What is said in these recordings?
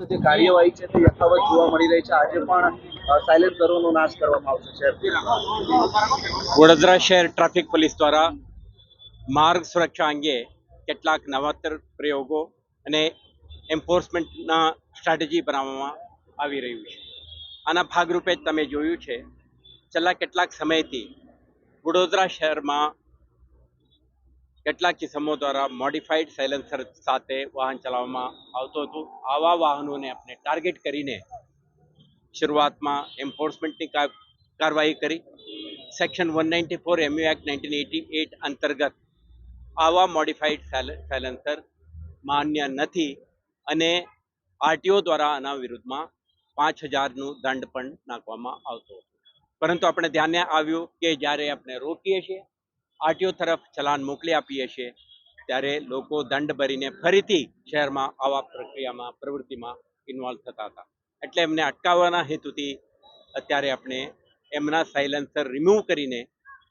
જે કાર્યવાહી છે તે યથાવત જોવા મળી રહી છે। આજે પણ સાયલેન્સરોનો નાશ કરવામાં આવશે શહેરથી। વડોદરા શહેર ટ્રાફિક પોલીસ દ્વારા માર્ગ સુરક્ષા અંગે કેટલાક નવતર પ્રયોગો અને એન્ફોર્સમેન્ટના સ્ટ્રેટેજી બનાવવામાં આવી રહ્યું છે। આના ભાગરૂપે તમે જોયું છે છેલ્લા કેટલાક સમયથી વડોદરા શહેરમાં કેટલાક કિસ્સાઓ દ્વારા મોડિફાઈડ સાયલેન્સર સાથે વાહન ચલાવવામાં આવતું હતું। આવા વાહનોને આપણે ટાર્ગેટ કરીને શરૂઆતમાં એન્ફોર્સમેન્ટની કાર્યવાહી કરી। સેક્શન 194 MU એક્ટ 1988 અંતર્ગત આવા મોડિફાઈડ સાયલેન્સર માન્ય નથી અને આરટીઓ દ્વારા આના વિરુદ્ધમાં 5000નું દંડ પણ નાખવામાં આવતો હતો। પરંતુ આપણે ધ્યાને આવ્યું કે જ્યારે આપણે રોકીએ છીએ, આરટીઓ તરફ ચલાન મોકલી આપીએ છીએ, ત્યારે લોકો દંડ ભરીને ફરીથી શહેરમાં આવા પ્રક્રિયામાં પ્રવૃત્તિમાં ઇન્વોલ્વ થતા હતા। એટલે એમને અટકાવવાના હેતુથી અત્યારે આપણે એમના સાયલેન્સર રિમૂવ કરીને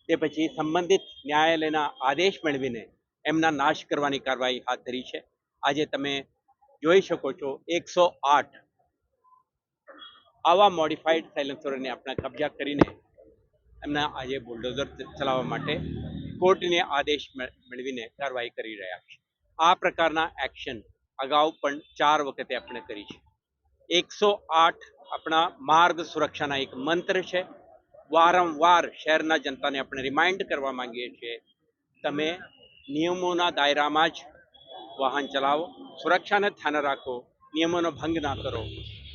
તે પછી સંબંધિત ન્યાયાલયના આદેશ મેળવીને એમના નાશ કરવાની કાર્યવાહી હાથ ધરી છે। આજે તમે જોઈ શકો છો 108 આવા મોડિફાઈડ સાયલેન્સરોને આપણે કબજા કરીને એમના આજે બુલડોઝર ચલાવવા માટે કોર્ટને આદેશ મેળવીને કાર્યવાહી કરી રહ્યા છે। આ પ્રકારના એક્શન અગાઉ પણ 4 વખતે આપણે કરી છે। 108 આપણા માર્ગ સુરક્ષાના એક મંત્ર છે। વારંવાર શહેરના જનતાને આપણે રિમાઇન્ડ કરવા માંગીએ છીએ, તમે નિયમોના દાયરામાં જ વાહન ચલાવો, સુરક્ષાને ધ્યાન રાખો, નિયમોનો ભંગ ના કરો,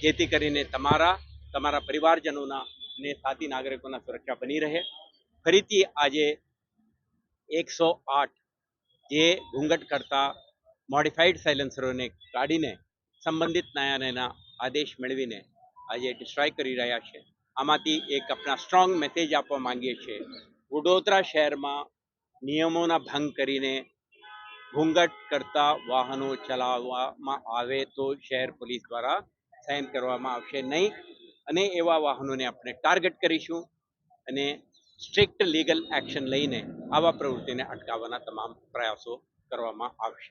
જેથી કરીને તમારા પરિવારજનોના અને સાથી નાગરિકોના સુરક્ષા બની રહે। ફરીથી આજે 108 જે ઘૂંઘટ કરતા મોડિફાઈડ સાયલેન્સરોને કાઢીને સંબંધિત ન્યાયાલયના આદેશ મેળવીને આજે ડિસ્ટ્રોય કરી રહ્યા છે। આમાંથી એક આપણા સ્ટ્રોંગ મેસેજ આપવા માંગીએ છીએ, વડોદરા શહેરમાં નિયમોના ભંગ કરીને ઘૂંઘટ કરતા વાહનો ચલાવવામાં આવે તો શહેર પોલીસ દ્વારા સહન કરવામાં આવશે નહીં અને એવા વાહનોને આપણે ટાર્ગેટ કરીશું અને સ્ટ્રિક્ટ લીગલ એક્શન લઈને આવા પ્રવૃત્તિને અટકાવવાના તમામ પ્રયાસો કરવામાં આવશે।